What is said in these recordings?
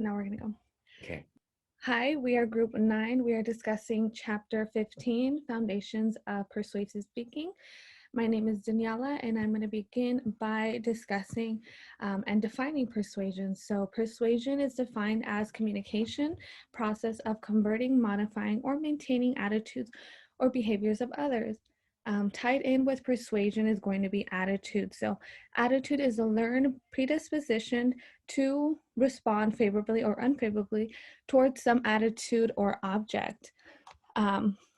Now we're going to go. Okay. Hi, we are group 9. We are discussing chapter 15, Foundations of Persuasive Speaking. My name is Daniela, and I'm going to begin by discussing and defining persuasion. So persuasion is defined as communication, process of converting, modifying, or maintaining attitudes or behaviors of others. Tied in with persuasion is going to be attitude. So attitude is a learned predisposition to respond favorably or unfavorably towards some attitude or object.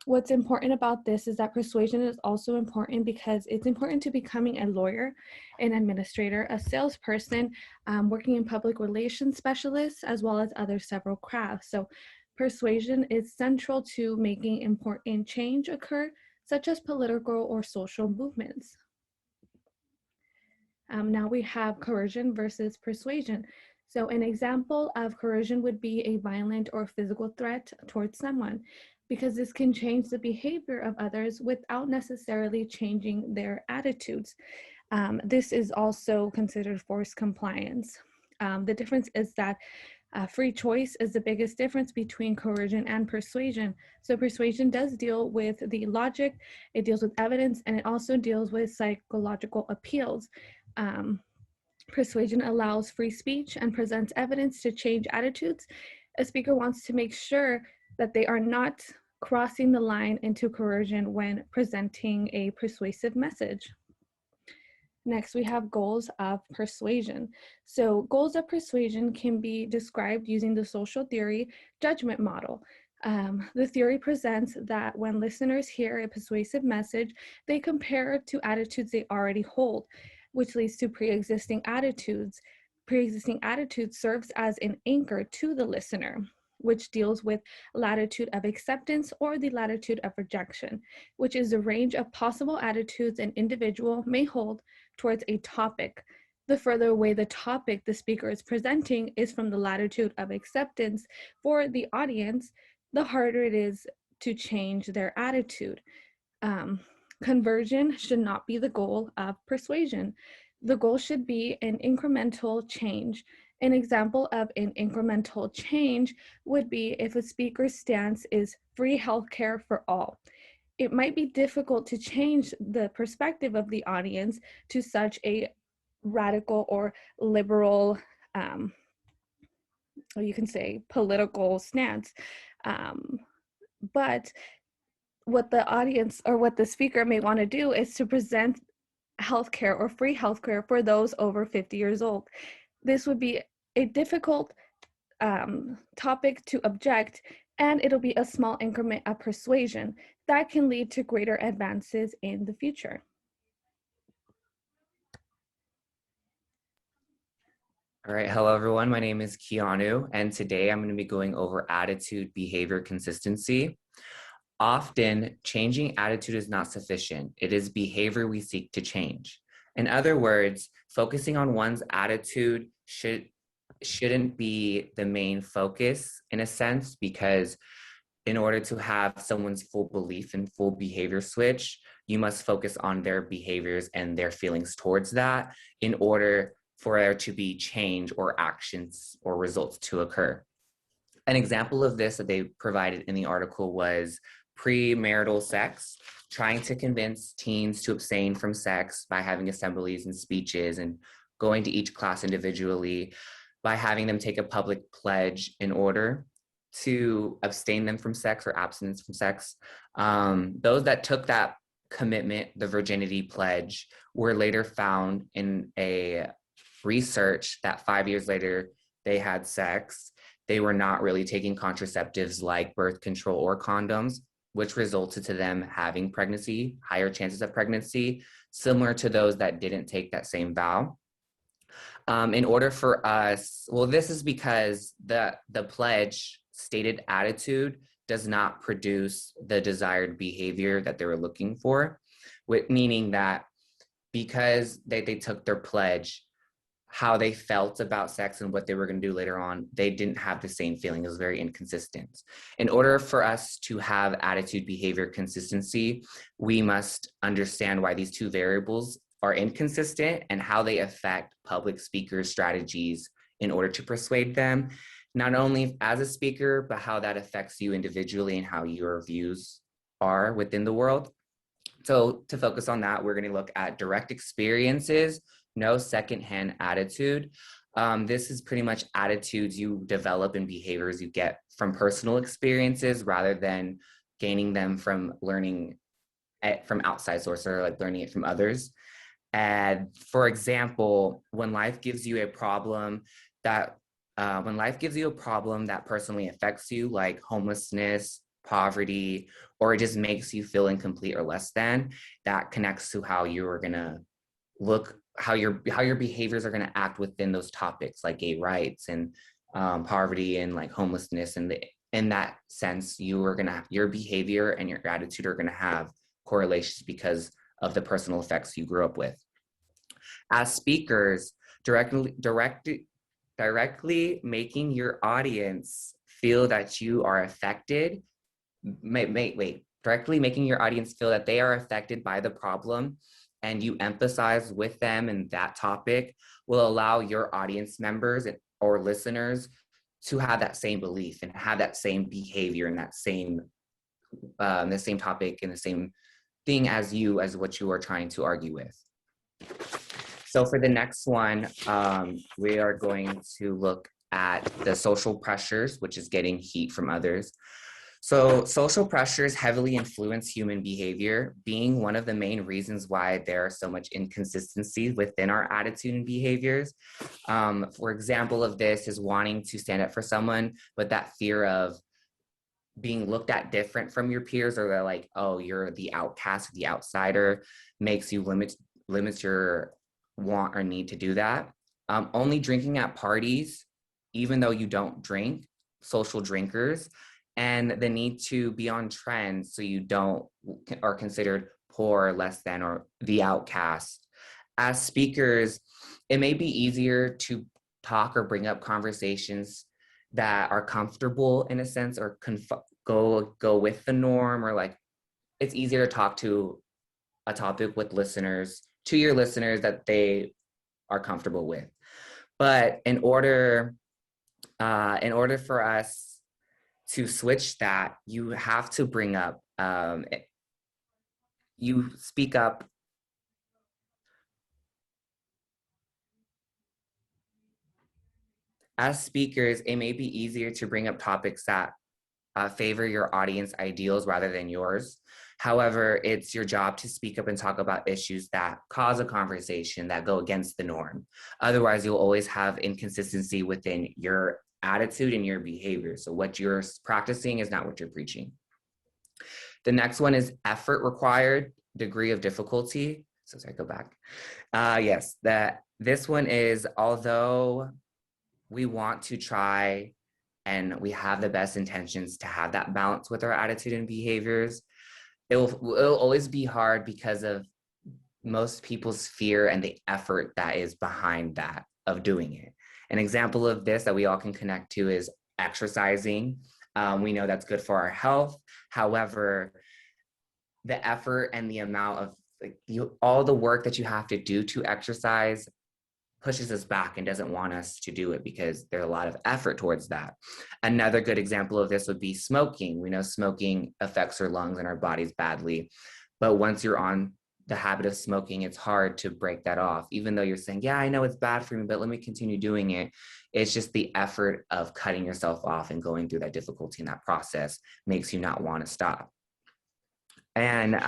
What's important about this is that persuasion is also important because it's important to becoming a lawyer, an administrator, a salesperson, working in public relations specialist, as well as other several crafts. So persuasion is central to making important change occur, such as political or social movements. Now we have coercion versus persuasion. So an example of coercion would be a violent or physical threat towards someone, because this can change the behavior of others without necessarily changing their attitudes. This is also considered forced compliance. The difference is that free choice is the biggest difference between coercion and persuasion. So persuasion does deal with the logic, it deals with evidence, and it also deals with psychological appeals. Persuasion allows free speech and presents evidence to change attitudes. A speaker wants to make sure that they are not crossing the line into coercion when presenting a persuasive message. Next, we have goals of persuasion. So goals of persuasion can be described using the social theory judgment model. The theory presents that when listeners hear a persuasive message, they compare it to attitudes they already hold, which leads to pre-existing attitudes. Pre-existing attitude serves as an anchor to the listener, which deals with latitude of acceptance or the latitude of rejection, which is the range of possible attitudes an individual may hold towards a topic. The further away the topic the speaker is presenting is from the latitude of acceptance for the audience, the harder it is to change their attitude. Conversion should not be the goal of persuasion. The goal should be an incremental change. An example of an incremental change would be if a speaker's stance is free healthcare for all. It might be difficult to change the perspective of the audience to such a radical or liberal, or you can say political stance. But what the audience or what the speaker may want to do is to present healthcare or free healthcare for those over 50 years old. This would be a difficult topic to object, and it'll be a small increment of persuasion that can lead to greater advances in the future. All right. Hello, everyone. My name is Keanu, and today I'm going to be going over attitude behavior consistency. Often, changing attitude is not sufficient. It is behavior we seek to change. In other words, focusing on one's attitude shouldn't be the main focus in a sense, because in order to have someone's full belief and full behavior switch, you must focus on their behaviors and their feelings towards that in order for there to be change or actions or results to occur. An example of this that they provided in the article was premarital sex, trying to convince teens to abstain from sex by having assemblies and speeches and going to each class individually, by having them take a public pledge in order to abstain them from sex or abstinence from sex. Those that took that commitment, the virginity pledge, were later found in a research that 5 years later they had sex. They were not really taking contraceptives like birth control or condoms, which resulted to them having pregnancy, higher chances of pregnancy, similar to those that didn't take that same vow. In order for us, well, this is because the pledge stated attitude does not produce the desired behavior that they were looking for, meaning that because they took their pledge, how they felt about sex and what they were going to do later on, they didn't have the same feeling. It was very inconsistent. In order for us to have attitude behavior consistency, we must understand why these two variables are inconsistent and how they affect public speakers' strategies in order to persuade them. not only as a speaker, but how that affects you individually and how your views are within the world. So to focus on that, we're going to look at direct experiences, no secondhand attitude. This is pretty much attitudes you develop and behaviors you get from personal experiences rather than gaining them from learning from outside sources or like learning it from others. And for example, when life gives you a problem that personally affects you, like homelessness, poverty, or it just makes you feel incomplete or less than, that connects to how you're gonna look, how your behaviors are gonna act within those topics, like gay rights and poverty and like homelessness. And in that sense, your behavior and your attitude are gonna have correlations because of the personal effects you grew up with. As speakers, directly making your audience feel that you are affected, directly making your audience feel that they are affected by the problem and you emphasize with them in that topic will allow your audience members or listeners to have that same belief and have that same behavior and that same the same topic and the same thing as what you are trying to argue with. So for the next one, we are going to look at the social pressures, which is getting heat from others. So social pressures heavily influence human behavior, being one of the main reasons why there are so much inconsistency within our attitude and behaviors. For example of this is wanting to stand up for someone, but that fear of being looked at different from your peers, or they're like, oh, you're the outcast, the outsider, makes you limits your want or need to do that. Only drinking at parties, even though you don't drink, social drinkers, and the need to be on trends so you don't are considered poor, less than, or the outcast. As speakers, it may be easier to talk or bring up conversations that are comfortable in a sense, or go with the norm, or like it's easier to talk to a topic with to your listeners that they are comfortable with. But in order for us to switch that, you have to bring up, you speak up. As speakers, it may be easier to bring up topics that favor your audience ideals rather than yours. However, it's your job to speak up and talk about issues that cause a conversation that go against the norm. Otherwise, you'll always have inconsistency within your attitude and your behavior. So what you're practicing is not what you're preaching. The next one is effort required, degree of difficulty. So sorry, go back. Yes, this one is, although we want to try and we have the best intentions to have that balance with our attitude and behaviors, it'll always be hard because of most people's fear and the effort that is behind that of doing it. An example of this that we all can connect to is exercising. We know that's good for our health. However, the effort and the amount of all the work that you have to do to exercise pushes us back and doesn't want us to do it because there's a lot of effort towards that. Another good example of this would be smoking. We know smoking affects our lungs and our bodies badly, but once you're on the habit of smoking, it's hard to break that off. Even though you're saying, yeah, I know it's bad for me, but let me continue doing it. It's just the effort of cutting yourself off and going through that difficulty in that process makes you not want to stop. And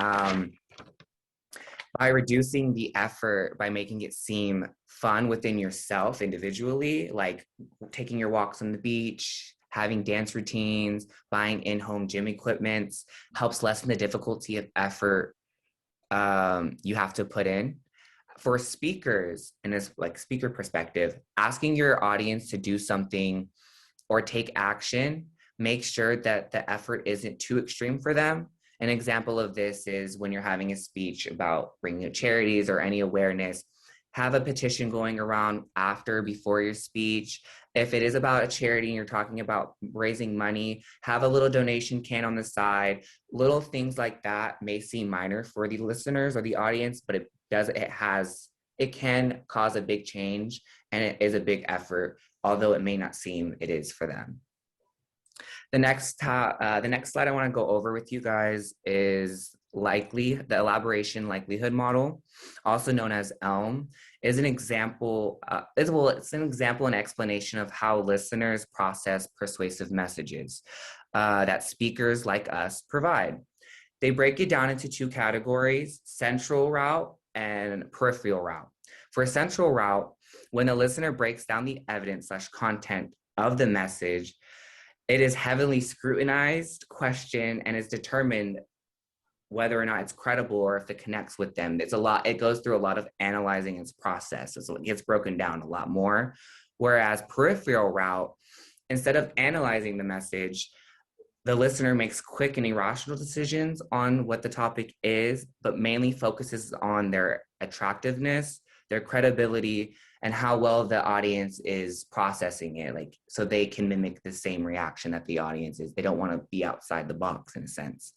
by reducing the effort, by making it seem fun within yourself individually, like taking your walks on the beach, having dance routines, buying in-home gym equipment, helps lessen the difficulty of effort you have to put in. For speakers, in this like speaker perspective, asking your audience to do something or take action, make sure that the effort isn't too extreme for them. An example of this is when you're having a speech about bringing up charities or any awareness, have a petition going around before your speech. If it is about a charity and you're talking about raising money, have a little donation can on the side. Little things like that may seem minor for the listeners or the audience, but it can cause a big change, and it is a big effort although it may not seem it is for them. The next slide I want to go over with you guys is the elaboration likelihood model, also known as ELM, is an example. It's an example and explanation of how listeners process persuasive messages that speakers like us provide. They break it down into two categories: central route and peripheral route. For central route, when a listener breaks down the evidence/content of the message, it is heavily scrutinized, questioned, and is determined whether or not it's credible or if it connects with them. It goes through a lot of analyzing its process. So it gets broken down a lot more. Whereas peripheral route, instead of analyzing the message, the listener makes quick and irrational decisions on what the topic is, but mainly focuses on their attractiveness, their credibility, and how well the audience is processing it, so they can mimic the same reaction that the audience is. They don't want to be outside the box, in a sense.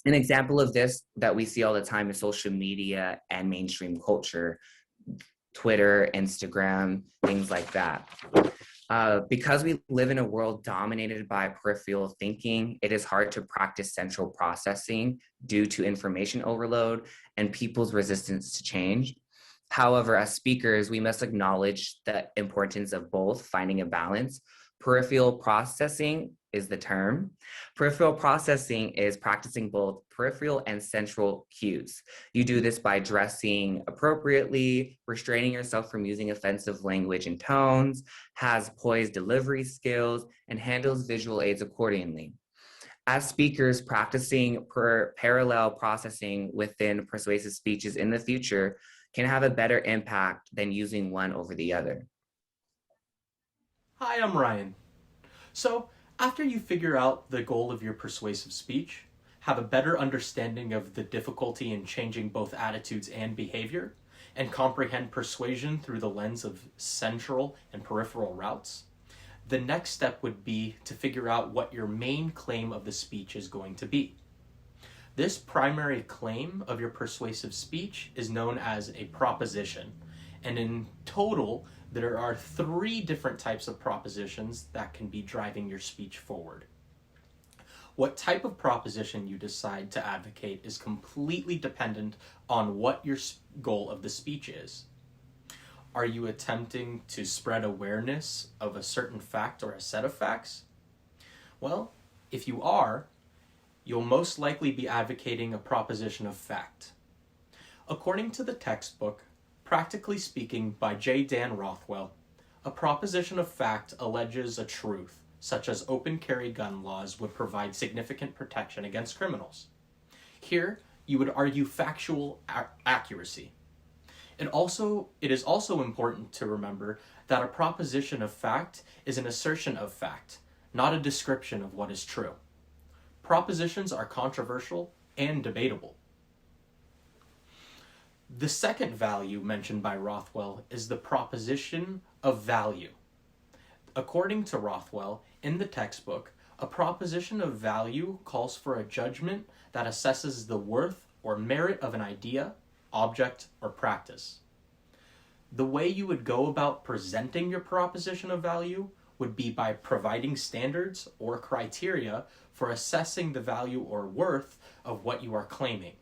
An example of this that we see all the time is social media and mainstream culture, Twitter, Instagram, things like that. Because we live in a world dominated by peripheral thinking, it is hard to practice central processing due to information overload and people's resistance to change. However, as speakers, we must acknowledge the importance of both, finding a balance. Peripheral processing is the term. Peripheral processing is practicing both peripheral and central cues. You do this by dressing appropriately, restraining yourself from using offensive language and tones, has poised delivery skills, and handles visual aids accordingly. As speakers, practicing parallel processing within persuasive speeches in the future can have a better impact than using one over the other. Hi, I'm Ryan. So, after you figure out the goal of your persuasive speech, have a better understanding of the difficulty in changing both attitudes and behavior, and comprehend persuasion through the lens of central and peripheral routes, the next step would be to figure out what your main claim of the speech is going to be. This primary claim of your persuasive speech is known as a proposition, and in total, there are 3 different types of propositions that can be driving your speech forward. What type of proposition you decide to advocate is completely dependent on what your goal of the speech is. Are you attempting to spread awareness of a certain fact or a set of facts? Well, if you are, you'll most likely be advocating a proposition of fact. According to the textbook, Practically Speaking by J. Dan Rothwell, a proposition of fact alleges a truth, such as open carry gun laws would provide significant protection against criminals. Here, you would argue factual accuracy. It is also important to remember that a proposition of fact is an assertion of fact, not a description of what is true. Propositions are controversial and debatable. The second value mentioned by Rothwell is the proposition of value. According to Rothwell, in the textbook, a proposition of value calls for a judgment that assesses the worth or merit of an idea, object, or practice. The way you would go about presenting your proposition of value would be by providing standards or criteria for assessing the value or worth of what you are claiming.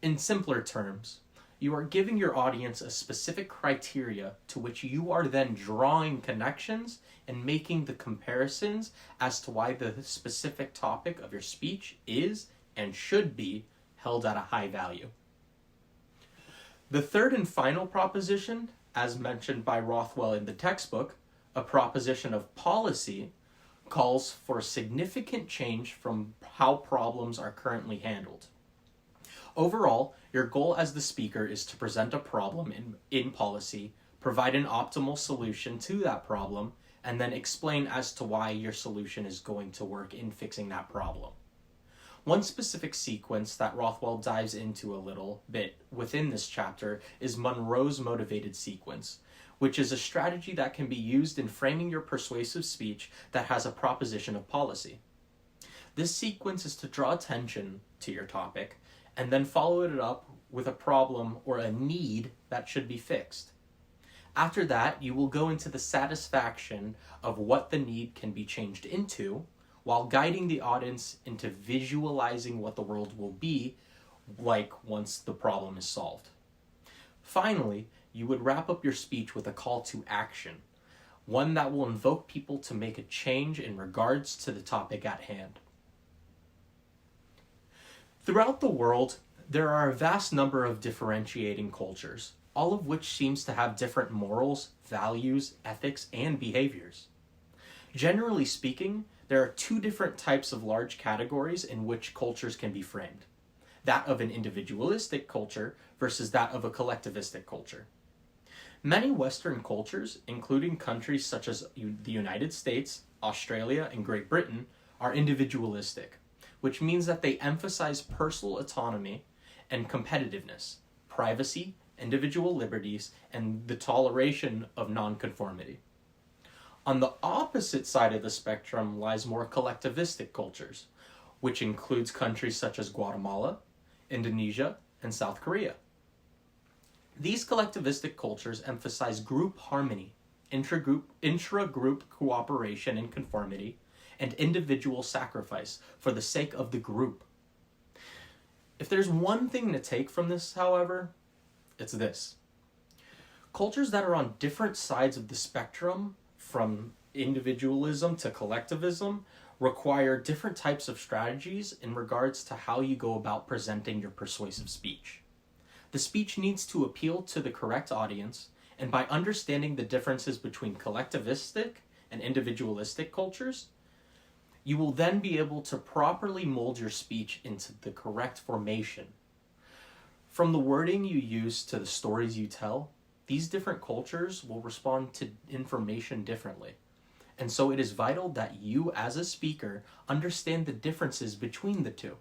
In simpler terms, you are giving your audience a specific criteria to which you are then drawing connections and making the comparisons as to why the specific topic of your speech is and should be held at a high value. The third and final proposition, as mentioned by Rothwell in the textbook, a proposition of policy, calls for significant change from how problems are currently handled. Overall, your goal as the speaker is to present a problem in policy, provide an optimal solution to that problem, and then explain as to why your solution is going to work in fixing that problem. One specific sequence that Rothwell dives into a little bit within this chapter is Monroe's motivated sequence, which is a strategy that can be used in framing your persuasive speech that has a proposition of policy. This sequence is to draw attention to your topic and then follow it up with a problem or a need that should be fixed. After that, you will go into the satisfaction of what the need can be changed into, while guiding the audience into visualizing what the world will be like once the problem is solved. Finally, you would wrap up your speech with a call to action, one that will invoke people to make a change in regards to the topic at hand. Throughout the world, there are a vast number of differentiating cultures, all of which seems to have different morals, values, ethics, and behaviors. Generally speaking, there are two different types of large categories in which cultures can be framed: that of an individualistic culture versus that of a collectivistic culture. Many Western cultures, including countries such as the United States, Australia, and Great Britain, are individualistic, which means that they emphasize personal autonomy and competitiveness, privacy, individual liberties, and the toleration of nonconformity. On the opposite side of the spectrum lies more collectivistic cultures, which includes countries such as Guatemala, Indonesia, and South Korea. These collectivistic cultures emphasize group harmony, intra-group cooperation and conformity, and individual sacrifice for the sake of the group. If there's one thing to take from this, however, it's this. Cultures that are on different sides of the spectrum, from individualism to collectivism, require different types of strategies in regards to how you go about presenting your persuasive speech. The speech needs to appeal to the correct audience, and by understanding the differences between collectivistic and individualistic cultures, you will then be able to properly mold your speech into the correct formation. From the wording you use to the stories you tell, these different cultures will respond to information differently. And so it is vital that you, as a speaker, understand the differences between the two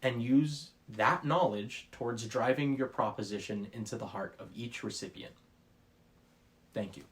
and use that knowledge towards driving your proposition into the heart of each recipient. Thank you.